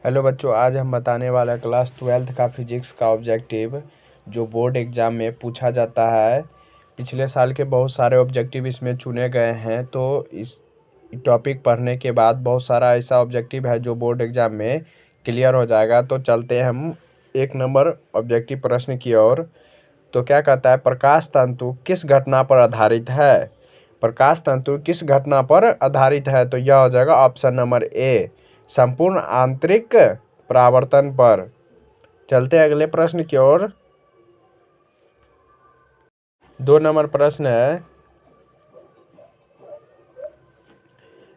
Hello बच्चों, आज हम बताने वाला है क्लास 12th का फिजिक्स का ऑब्जेक्टिव जो बोर्ड एग्ज़ाम में पूछा जाता है। पिछले साल के बहुत सारे ऑब्जेक्टिव इसमें चुने गए हैं, तो इस टॉपिक पढ़ने के बाद बहुत सारा ऐसा ऑब्जेक्टिव है जो बोर्ड एग्ज़ाम में क्लियर हो जाएगा। तो चलते हैं हम 1 नंबर ऑब्जेक्टिव प्रश्न की ओर। तो क्या कहता है, प्रकाश तंतु किस घटना पर आधारित है? प्रकाश तंतु किस घटना पर आधारित है? तो यह हो जाएगा ऑप्शन नंबर ए, संपूर्ण आंतरिक परावर्तन पर। चलते हैं अगले प्रश्न की ओर। 2 नंबर प्रश्न है,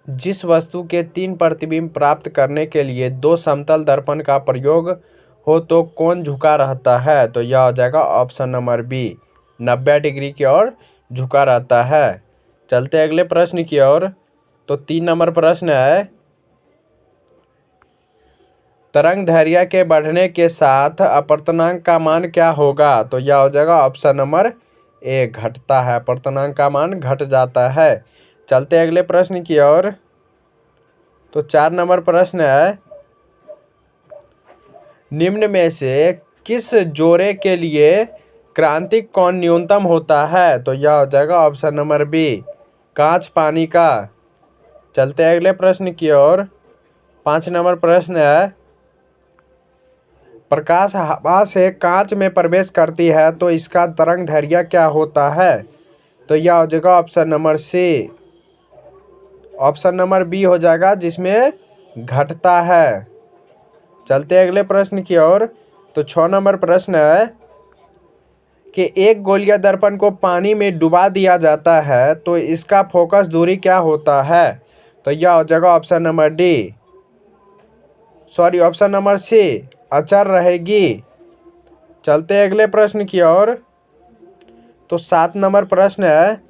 जिस वस्तु के 3 प्रतिबिंब प्राप्त करने के लिए 2 समतल दर्पण का प्रयोग हो तो कौन झुका रहता है? तो यह हो जाएगा ऑप्शन नंबर बी, 90 डिग्री की ओर झुका रहता है। चलते हैं अगले प्रश्न की ओर। तो 3 नंबर प्रश्न है, तरंग दैर्घ्य के बढ़ने के साथ अपवर्तनांक का मान क्या होगा? तो यह हो जाएगा ऑप्शन नंबर ए, घटता है। अपवर्तनांक का मान घट जाता है। चलते हैं अगले प्रश्न की ओर। तो 4 नंबर प्रश्न है, निम्न में से किस जोड़े के लिए क्रांतिक कोण न्यूनतम होता है? तो यह हो जाएगा ऑप्शन नंबर बी, कांच पानी का। चलते हैं अगले प्रश्न की ओर। 5 नंबर प्रश्न है, प्रकाश हवा से कांच में प्रवेश करती है तो इसका तरंग दैर्घ्य क्या होता है? तो यह हो जाएगा option number C, option number B हो जाएगा, जिसमें घटता है। चलते हैं अगले प्रश्न की ओर। तो 6 नंबर प्रश्न है कि एक गोलीय दर्पण को पानी में डुबा दिया जाता है तो इसका फोकस दूरी क्या होता है? तो यह हो जाएगा option number D, option number C, अचर रहेगी। चलते हैं अगले प्रश्न की ओर। तो 7 नंबर प्रश्न है,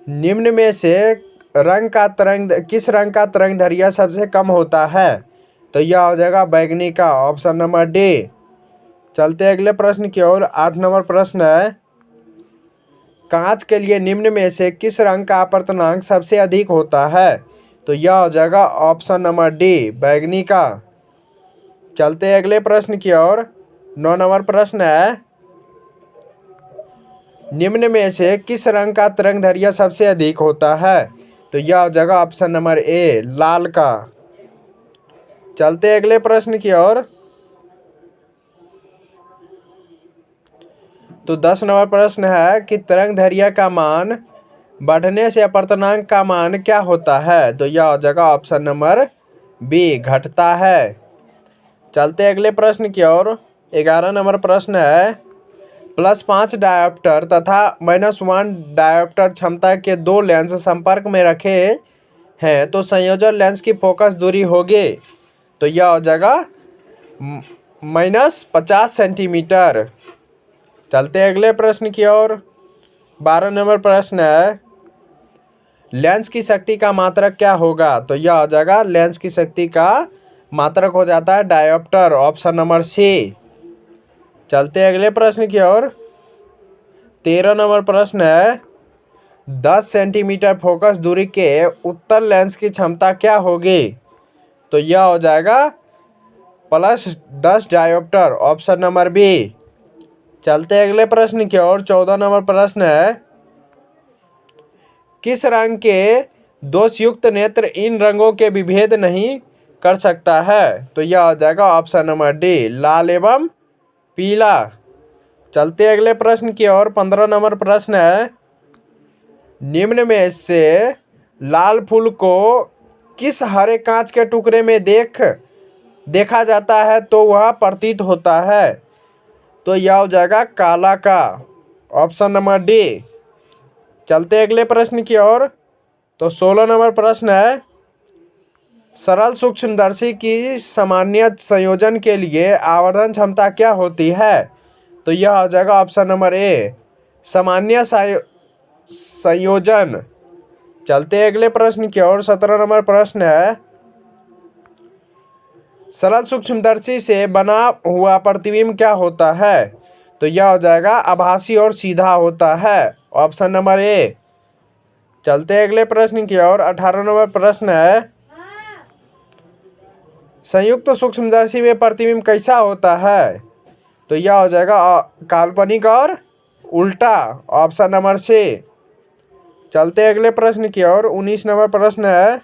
निम्न में से किस रंग का तरंग दैर्घ्य सबसे कम होता है? तो यह हो जाएगा बैंगनी का, ऑप्शन नंबर डी। चलते हैं अगले प्रश्न की ओर। 8 नंबर प्रश्न है, कांच के लिए निम्न में से किस रंग का अपवर्तनांक सबसे अधिक होता है? तो यह हो जाएगा ऑप्शन नंबर डी, बैंगनी का। चलते हैं अगले प्रश्न की ओर। 9 नंबर प्रश्न है, निम्न में से किस रंग का तरंग दैर्घ्य सबसे अधिक होता है? तो यह हो जाएगा ऑप्शन नंबर ए, लाल का। चलते हैं अगले प्रश्न की ओर। तो 10 नंबर प्रश्न है कि तरंग दैर्घ्य का मान बढ़ने से अपवर्तनांक का मान क्या होता है? तो यह हो जाएगा ऑप्शन नंबर बी, घटता है। चलते हैं अगले प्रश्न की ओर। 11 नंबर प्रश्न है, +5 डायोप्टर तथा -1 डायोप्टर क्षमता के 2 लेंस संपर्क में रखे हैं तो संयोजन लेंस की फोकस दूरी होगी। तो यह हो जाएगा -50 सेंटीमीटर। चलते हैं अगले प्रश्न की ओर। 12 नंबर प्रश्न है, लेंस की शक्ति का मात्रक क्या होगा? तो यह हो जाएगा, लेंस की शक्ति का मात्रक हो जाता है डायोप्टर, ऑप्शन नंबर सी। चलते हैं अगले प्रश्न की ओर। 13 नंबर प्रश्न है, 10 सेंटीमीटर फोकस दूरी के उत्तल लेंस की क्षमता क्या होगी? तो यह हो जाएगा +10 डायोप्टर, ऑप्शन नंबर बी। चलते हैं अगले प्रश्न की ओर। 14 नंबर प्रश्न है, किस रंग के दोषयुक्त नेत्र इन रंगों के विभेद नहीं कर सकता है? तो यह हो जाएगा ऑप्शन नंबर डी, लाल एवं पीला। चलते अगले प्रश्न की ओर। 15 नंबर प्रश्न है, निम्न में से लाल फूल को किस हरे कांच के टुकड़े में देखा जाता है तो वह प्रतीत होता है? तो यह हो जाएगा काला का, ऑप्शन नंबर डी। चलते अगले प्रश्न की ओर। तो 16 नंबर प्रश्न है, सरल सूक्ष्मदर्शी की सामान्य संयोजन के लिए आवर्धन क्षमता क्या होती है? तो यह हो जाएगा ऑप्शन नंबर ए, सामान्य संयोजन। चलते अगले प्रश्न की ओर। 17 नंबर प्रश्न है, सरल सूक्ष्मदर्शी से बना हुआ प्रतिबिंब क्या होता है? तो यह हो जाएगा आभासी और सीधा होता है, ऑप्शन नंबर ए। चलते अगले प्रश्न की ओर। 18 नंबर प्रश्न है, संयुक्त सूक्ष्मदर्शी में प्रतिबिंब कैसा होता है? तो यह हो जाएगा काल्पनिक और उल्टा, ऑप्शन नंबर सी। चलते अगले प्रश्न की ओर। 19 नंबर प्रश्न है,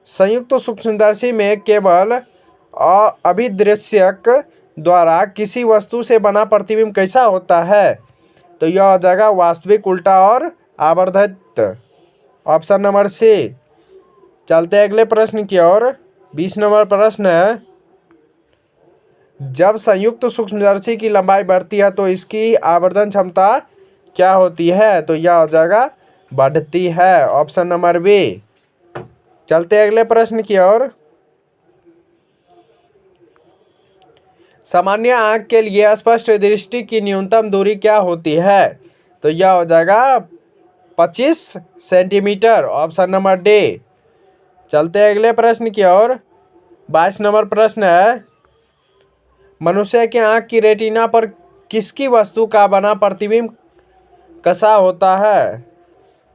संयुक्त सूक्ष्मदर्शी में केवल अभिदृश्यक द्वारा किसी वस्तु से बना प्रतिबिंब कैसा होता है? तो यह हो जाएगा वास्तविक, उल्टा और आवर्धित, ऑप्शन नंबर सी। चलते अगले प्रश्न की ओर। 20 नंबर प्रश्न है, जब संयुक्त सूक्ष्मदर्शी की लंबाई बढ़ती है तो इसकी आवर्धन क्षमता क्या होती है? तो यह हो जाएगा बढ़ती है, ऑप्शन नंबर बी। चलते अगले प्रश्न की ओर। सामान्य आंख के लिए स्पष्ट दृष्टि की न्यूनतम दूरी क्या होती है? तो यह हो जाएगा 25 सेंटीमीटर, ऑप्शन नंबर डी। चलते अगले प्रश्न की ओर। 22 नंबर प्रश्न है, मनुष्य की आंख की रेटिना पर किसकी वस्तु का बना प्रतिबिंब कसा होता है?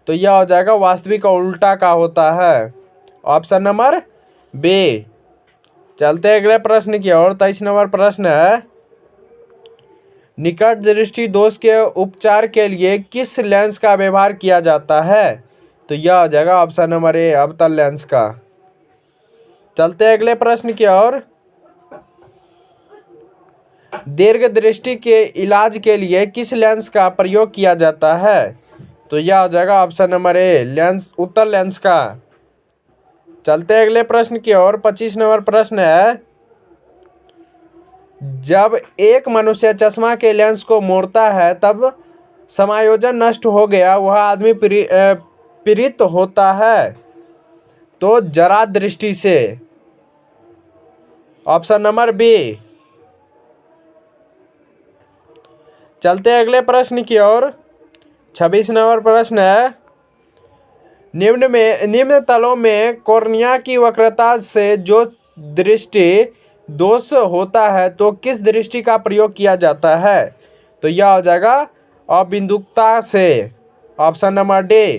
तो यह हो जाएगा वास्तविक और उल्टा का होता है, ऑप्शन नंबर बी। चलते अगले प्रश्न की ओर। 23 नंबर प्रश्न है, निकट दृष्टि दोष के उपचार के लिए किस लेंस का व्यवहार किया जाता है? तो यह हो जाएगा ऑप्शन नंबर ए, अवतल लेंस का। चलते अगले प्रश्न की ओर। दीर्घ दृष्टि के इलाज के लिए किस लेंस का प्रयोग किया जाता है? तो यह हो जाएगा ऑप्शन नंबर ए, लेंस, उत्तल लेंस का। चलते अगले प्रश्न की ओर। 25 नंबर प्रश्न है, जब एक मनुष्य चश्मा के लेंस को मोड़ता है तब समायोजन नष्ट हो गया वह आदमी पीड़ित होता है तो जरा दृष्टि से, ऑप्शन नंबर बी। चलते अगले प्रश्न की ओर। 26 नंबर प्रश्न है, निम्न तलों में कॉर्निया की वक्रता से जो दृष्टि दोष होता है तो किस दृष्टि का प्रयोग किया जाता है? तो यह हो जाएगा अबिंदुकता से, ऑप्शन नंबर डी।